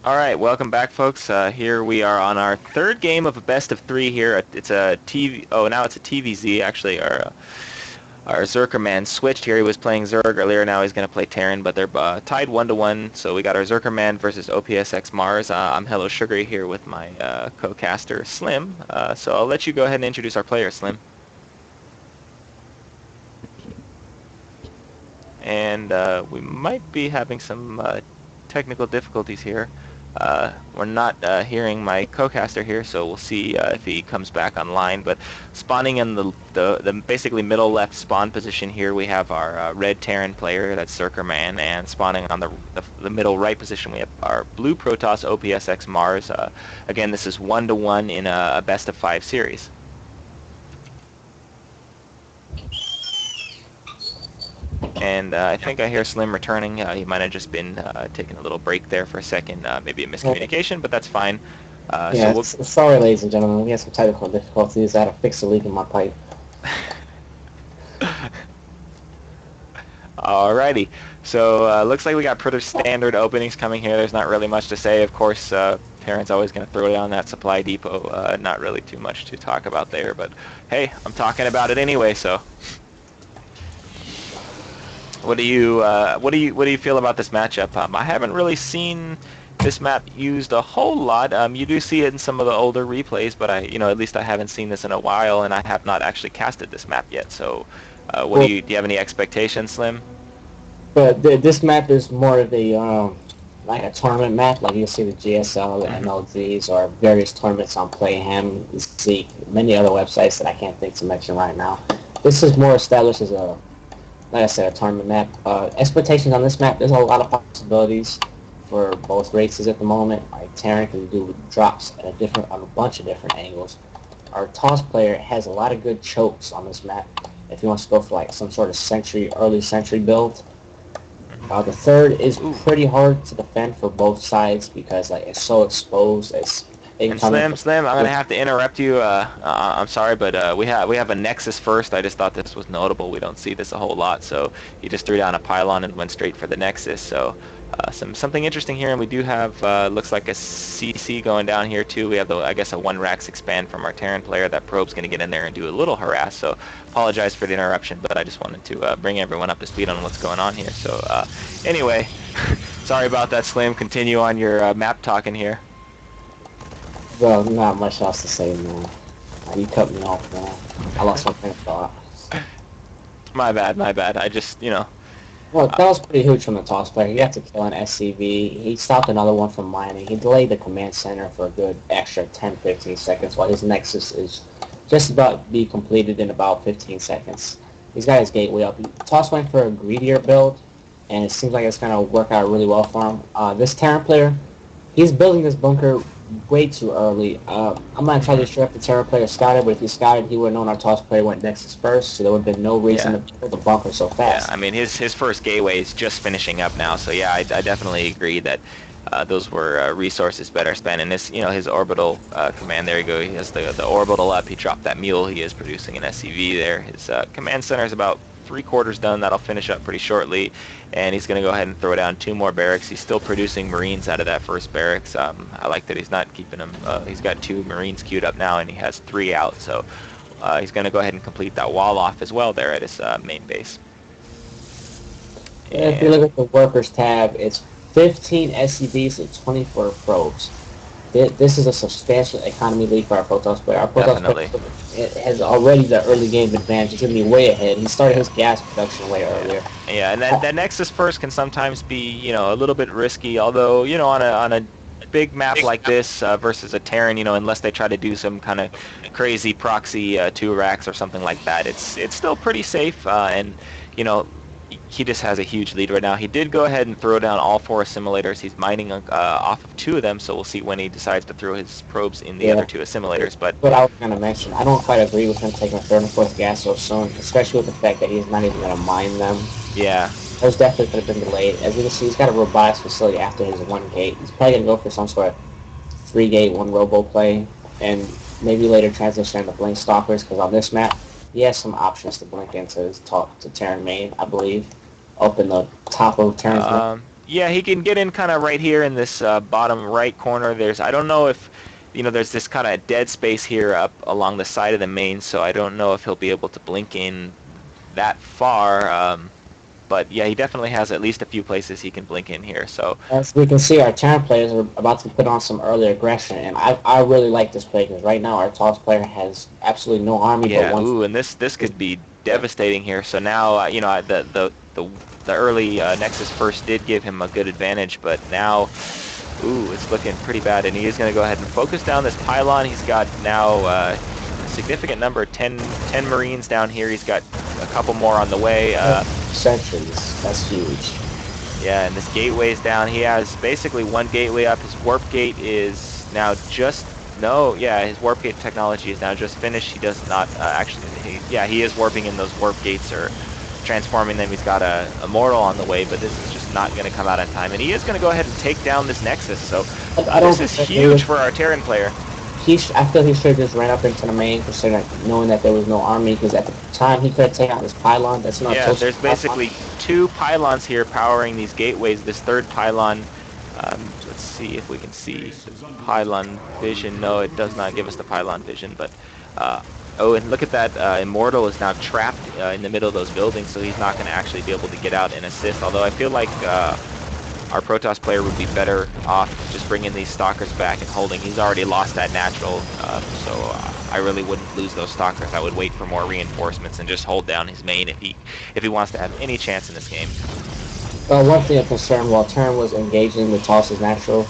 Alright, welcome back, folks. Here we are on our third game of a best of three here. It's a TV... Oh, now it's a TVZ, actually. Our ZerkerMan switched here. He was playing Zerg earlier. Now he's going to play Terran, but they're tied 1-1. So we got our ZerkerMan versus OPSxMARS. I'm hellosugaree here with my co-caster, Slim. So I'll let you go ahead and introduce our player, Slim. And we might be having some technical difficulties here. We're not hearing my co-caster here, so we'll see if he comes back online. But spawning in the basically middle left spawn position here, we have our red Terran player, that's ZerkerMan, and spawning on the middle right position, we have our blue Protoss OPSxMARS. Again, this is 1-1 in a best of 5 series. And I think I hear Slim returning. He might have just been taking a little break there for a second. Maybe a miscommunication, but that's fine. Yeah, sorry, ladies and gentlemen. We had some technical difficulties. I had to fix a leak in my pipe. Alrighty. So looks like we got pretty standard openings coming here. There's not really much to say. Of course, Terran's always going to throw down that supply depot. Not really too much to talk about there, but hey, I'm talking about it anyway, so... What do you feel about this matchup? I haven't really seen this map used a whole lot. You do see it in some of the older replays, but at least I haven't seen this in a while, and I have not actually casted this map yet. So, do you have any expectations, Slim? But this map is more of a like a tournament map. Like you'll see the GSL, the MLZs, or various tournaments on Playham, Zeek, many other websites that I can't think to mention right now. This is more established as a, like I said, a tournament map. Expectations on this map, there's a lot of possibilities for both races at the moment. Like Terran can do drops at on a bunch of different angles. Our Toss player has a lot of good chokes on this map if he wants to go for like some sort of early century build. The third is pretty hard to defend for both sides because like it's so exposed. And Slim, I'm gonna have to interrupt you. I'm sorry, but we have a Nexus first. I just thought this was notable. We don't see this a whole lot, so he just threw down a pylon and went straight for the Nexus. So something interesting here, and we do have looks like a CC going down here too. We have I guess a 1-Rax expand from our Terran player. That probe's gonna get in there and do a little harass. So apologize for the interruption, but I just wanted to bring everyone up to speed on what's going on here. So anyway, sorry about that, Slim. Continue on your map talking here. Well, not much else to say, man. You cut me off, man. I lost my train of thought. My bad. I just, Well, that was pretty huge from the Toss player. He had to kill an SCV. He stopped another one from mining. He delayed the command center for a good extra 10-15 seconds while his Nexus is just about to be completed in about 15 seconds. He's got his gateway up. Toss went for a greedier build, and it seems like it's going to work out really well for him. This Terran player, he's building this bunker way too early. I'm not entirely sure if the Terra player scouted, but if he scouted, he would have known our Toss player went Nexus first, so there would have been no reason to build the bunker so fast. Yeah, I mean, his first gateway is just finishing up now, so yeah, I definitely agree that those were resources better spent. And this, his orbital command, there you go, he has the orbital up, he dropped that mule, he is producing an SCV there. His command center is about 3/4 done. That'll finish up pretty shortly, and he's going to go ahead and throw down 2 more barracks. He's still producing Marines out of that first barracks. I like that he's not keeping them. He's got 2 Marines queued up now, and he has 3 out. So he's going to go ahead and complete that wall off as well there at his main base. And if you look at the workers tab, it's 15 SCVs and 24 probes. This is a substantial economy lead for our Protoss player. Our Protoss player has already the early game advantage. He's going to be way ahead. He started his gas production way earlier. Yeah, and that Nexus first can sometimes be, a little bit risky. Although, on a big map like this versus a Terran, unless they try to do some kind of crazy proxy 2-Rax or something like that, it's still pretty safe. And he just has a huge lead right now. He did go ahead and throw down all 4 assimilators. He's mining off of 2 of them, so we'll see when he decides to throw his probes in the other 2 assimilators. But what I was going to mention, I don't quite agree with him taking a 3rd and 4th gas so soon, especially with the fact that he's not even going to mine them. Yeah. Those definitely could have been delayed. As you can see, he's got a robotics facility after his 1 gate. He's probably going to go for some sort of 3-gate, 1 robo play, and maybe later transition into blink stalkers, because on this map, he has some options to blink into his to Terran main, I believe. Up in the top of Terran's Yeah, he can get in kind of right here in this bottom right corner. I don't know if, there's this kind of dead space here up along the side of the main, so I don't know if he'll be able to blink in that far. But yeah, he definitely has at least a few places he can blink in here. So As we can see, our Terran players are about to put on some early aggression, and I really like this play because right now our Toss player has absolutely no army but yeah, one. ooh, and this could be devastating here. So now, the early Nexus first did give him a good advantage, but now, ooh, it's looking pretty bad, and he is going to go ahead and focus down this pylon. He's got now a significant number, 10 Marines down here. He's got a couple more on the way. Sentries, that's huge. Yeah, and this gateway's down. He has basically one gateway up. His warp gate is now just... No, yeah, his warp gate technology is now just finished. He does not he is warping in those warp gates or transforming them. He's got a Immortal on the way, but this is just not going to come out in time. And he is going to go ahead and take down this Nexus. So this is huge for our Terran player. I feel he should have just ran up into the main, considering knowing that there was no army. Because at the time he could have taken out this pylon. That's not. Yeah, there's basically two pylons here powering these gateways. This third pylon. Let's see if we can see the pylon vision. No, it does not give us the pylon vision. But oh, and look at that. Immortal is now trapped in the middle of those buildings, so he's not going to actually be able to get out and assist. Although I feel like our Protoss player would be better off just bringing these Stalkers back and holding. He's already lost that natural, so I really wouldn't lose those Stalkers. I would wait for more reinforcements and just hold down his main if he wants to have any chance in this game. One thing of concern, while Terran was engaging with Toss's natural,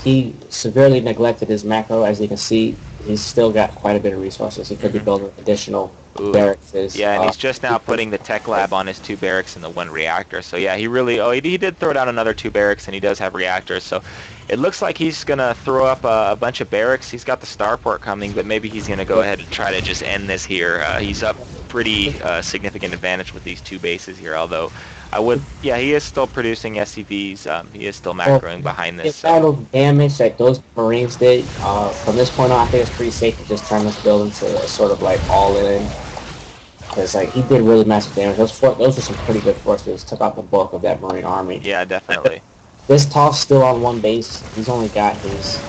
he severely neglected his macro. As you can see, he's still got quite a bit of resources. He could be building additional barracks. Yeah, and he's just now putting the tech lab on his 2 barracks and the 1 reactor. So yeah, he did throw down another 2 barracks, and he does have reactors. So it looks like he's going to throw up a bunch of barracks. He's got the starport coming, but maybe he's going to go ahead and try to just end this here. He's up pretty significant advantage with these 2 bases here, although he is still producing SCVs. He is still macroing behind this. The amount of damage that those Marines did, from this point on, I think it's pretty safe to just turn this building to a sort of like all-in. Because he did really massive damage. Those were some pretty good forces. Took out the bulk of that Marine army. Yeah, definitely. This Toss still on 1 base. He's only got his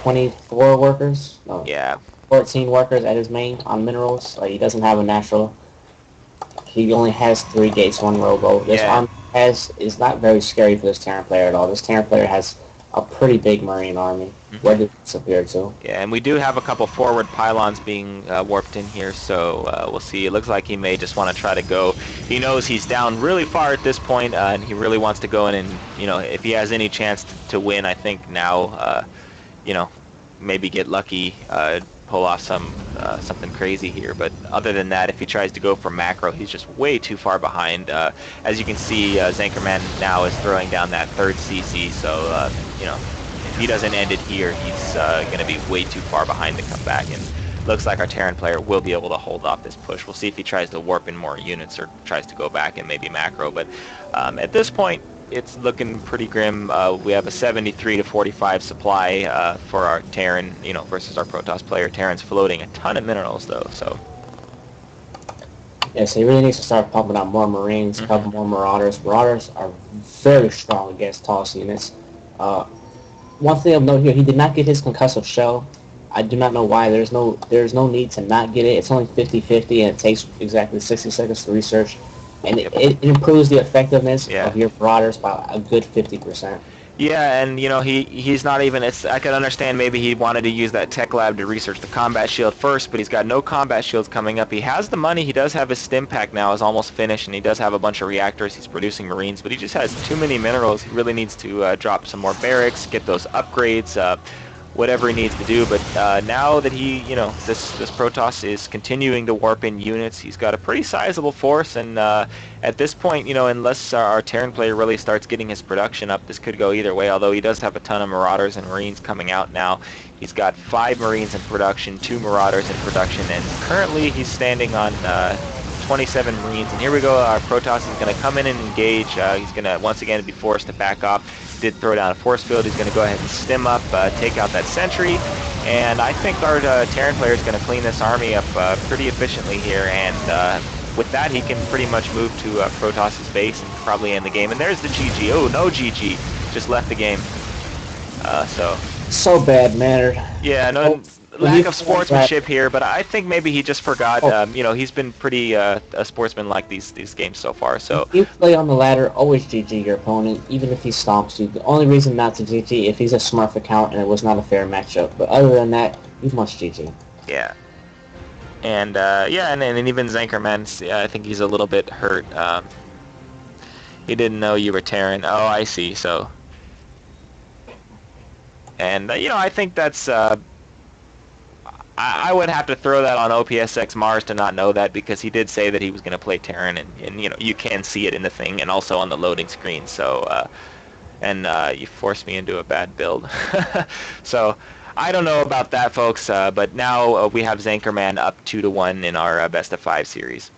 24 workers. No, yeah. 14 workers at his main on minerals. He doesn't have a natural. He only has 3 gates, 1 robo. This army is not very scary for this Terran player at all. This Terran player has a pretty big Marine army. Where did it disappear to? Yeah, and we do have a couple forward pylons being warped in here, so we'll see. It looks like he may just want to try to go. He knows he's down really far at this point, and he really wants to go in and, if he has any chance to win, I think now, maybe get lucky, pull off something crazy here. But other than that, if he tries to go for macro, he's just way too far behind. As you can see, ZerkerMan now is throwing down that 3rd CC, so if he doesn't end it here, he's going to be way too far behind to come back. And looks like our Terran player will be able to hold off this push. We'll see if he tries to warp in more units or tries to go back and maybe macro. But at this point, it's looking pretty grim. We have a 73 to 45 supply for our Terran, versus our Protoss player. Terran's floating a ton of minerals, though, so... Yes, he really needs to start pumping out more Marines, a couple more Marauders. Marauders are very strong against Toss units. One thing of note here, he did not get his concussive shell. I do not know why. There's no need to not get it. It's only 50-50, and it takes exactly 60 seconds to research. And it improves the effectiveness of your Marauders by a good 50%. Yeah, and he's not even. I could understand maybe he wanted to use that tech lab to research the combat shield first, but he's got no combat shields coming up. He has the money. He does have his stim pack now, is almost finished, and he does have a bunch of reactors. He's producing Marines, but he just has too many minerals. He really needs to drop some more barracks, get those upgrades, whatever he needs to do. But now that this Protoss is continuing to warp in units, he's got a pretty sizable force, and at this point, unless our Terran player really starts getting his production up, this could go either way, although he does have a ton of Marauders and Marines coming out now. He's got 5 Marines in production, 2 Marauders in production, and currently he's standing on 27 Marines. And here we go, our Protoss is going to come in and engage. He's going to once again be forced to back off. Did throw down a force field. He's going to go ahead and stim up, take out that sentry, and I think our Terran player is going to clean this army up pretty efficiently here, and with that, he can pretty much move to Protos's base and probably end the game. And there's the GG. Oh, no GG. Just left the game. So So bad mannered. yeah, no lack of sportsmanship here, but I think maybe he just forgot. He's been pretty a sportsman-like these games so far. So if you play on the ladder, always GG your opponent, even if he stomps you. The only reason not to GG if he's a Smurf account and it was not a fair matchup. But other than that, you must GG. yeah. And and even ZerkerMan, I think he's a little bit hurt. He didn't know you were Terran. Oh, I see. So, and I think that's. I would have to throw that on OPSxMARS to not know that, because he did say that he was going to play Terran, and you can see it in the thing and also on the loading screen. So, you forced me into a bad build. So. I don't know about that, folks, but now we have ZerkerMan up 2-1 in our best of 5 series.